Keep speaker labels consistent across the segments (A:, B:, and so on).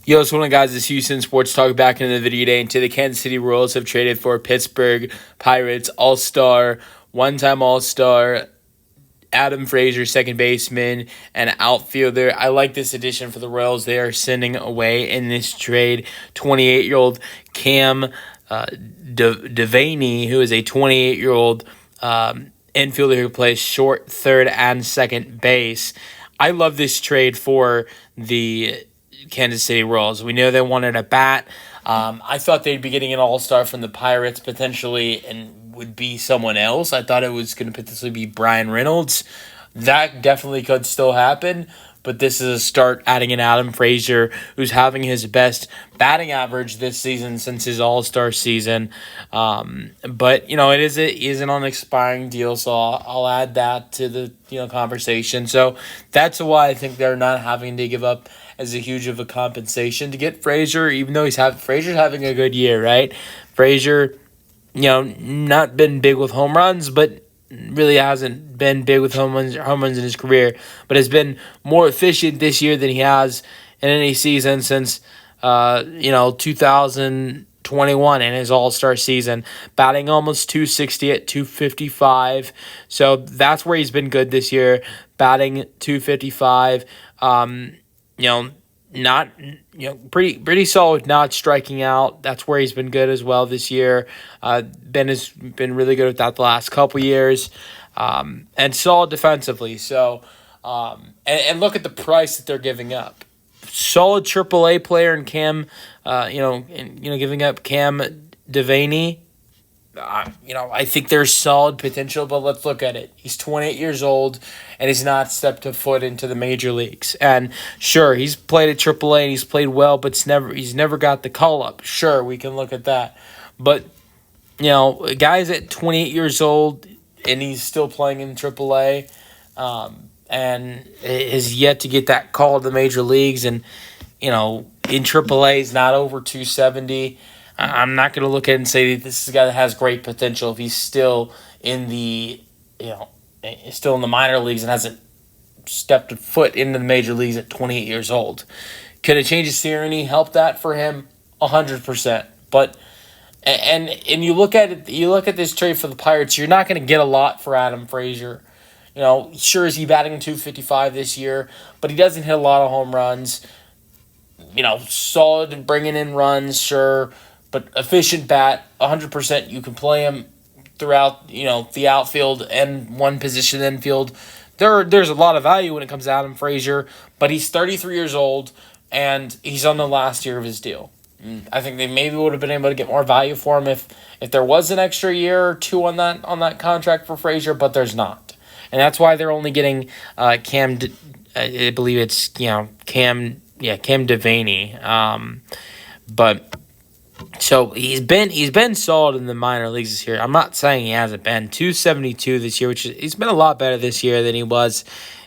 A: Yo, what's going on, guys? It's Houston Sports Talk back into the video today. And today, the Kansas City Royals have traded for Pittsburgh Pirates All-Star, one-time All-Star, Adam Frazier, second baseman, and outfielder. I like this addition for the Royals. They are sending away in this trade 28-year-old Cam Devaney, who is a 28-year-old infielder who plays short, third, and second base. I love this trade for the Kansas City Royals. We know they wanted a bat. I thought they'd be getting an all-star from the Pirates potentially and would be someone else. I thought it was going to potentially be Brian Reynolds. That definitely could still happen, but this is a start adding in Adam Frazier, who's having his best batting average this season since his all-star season. But, it is an unexpiring deal, so I'll add that to the conversation. So that's why I think they're not having to give up as a huge of a compensation to get Frazier, even though Frazier's having a good year, right? Frazier, not been big with home runs, but really hasn't been big with home runs in his career, but has been more efficient this year than he has in any season since 2021 in his All-Star season, batting almost 260 at 255. So that's where he's been good this year, batting 255. Not pretty solid, not striking out. That's where he's been good as well this year. Ben has been really good with that the last couple years, and solid defensively. So, and look at the price that they're giving up. Solid AAA player in Cam, giving up Cam Devaney. I think there's solid potential, but let's look at it. He's 28 years old, and he's not stepped a foot into the major leagues. And sure, he's played at AAA and he's played well, but he's never got the call up. Sure, we can look at that. But a guy's at 28 years old and he's still playing in AAA, and has yet to get that call to the major leagues. And in AAA, he's not over 270. I'm not going to look at it and say that this is a guy that has great potential if he's still in the minor leagues and hasn't stepped a foot into the major leagues at 28 years old. Could a change of scenery help that for him? 100%. But and you look at it, you look at this trade for the Pirates, you're not going to get a lot for Adam Frazier. Sure, is he batting 255 this year, but he doesn't hit a lot of home runs. Solid and bringing in runs, sure. But efficient bat, 100%. You can play him throughout, the outfield and one position infield. There's a lot of value when it comes to Adam Frazier, but he's 33 years old and he's on the last year of his deal. I think they maybe would have been able to get more value for him if there was an extra year or two on that contract for Frazier, but there's not, and that's why they're only getting Cam. I believe it's Cam Devaney. But. So he's been solid in the minor leagues this year. I'm not saying he hasn't been. 272 this year, he's been a lot better this year than he was.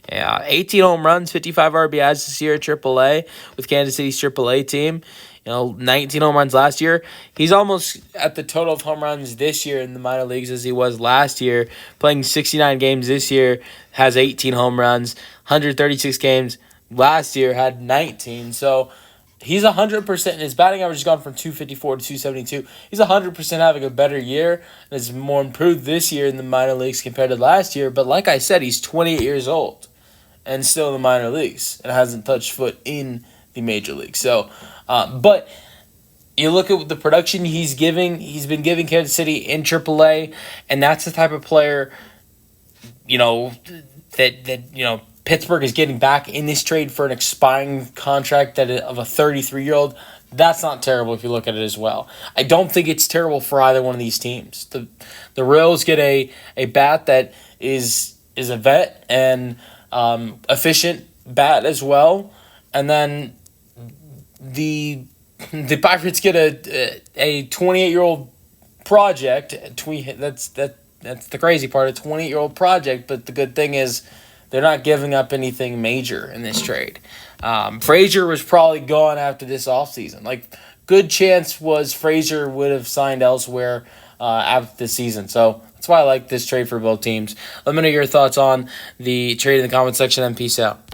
A: 18 home runs, 55 RBIs this year at AAA with Kansas City's AAA team. 19 home runs last year. He's almost at the total of home runs this year in the minor leagues as he was last year. Playing 69 games this year, has 18 home runs. 136 games last year, had 19. So he's 100%, and his batting average has gone from 254 to 272. He's 100% having a better year, and is more improved this year in the minor leagues compared to last year. But like I said, he's 28 years old and still in the minor leagues and hasn't touched foot in the major leagues. So, but you look at the production he's been giving Kansas City in AAA, and that's the type of player, that Pittsburgh is getting back in this trade for an expiring contract of a 33-year-old. That's not terrible if you look at it as well. I don't think it's terrible for either one of these teams. The Royals get a bat that is a vet and efficient bat as well, and then the Pirates get a 28-year-old project. That's the crazy part, a 28-year-old project. But the good thing is, they're not giving up anything major in this trade. Frazier was probably gone after this offseason. Good chance was Frazier would have signed elsewhere after the season. So that's why I like this trade for both teams. Let me know your thoughts on the trade in the comment section, and peace out.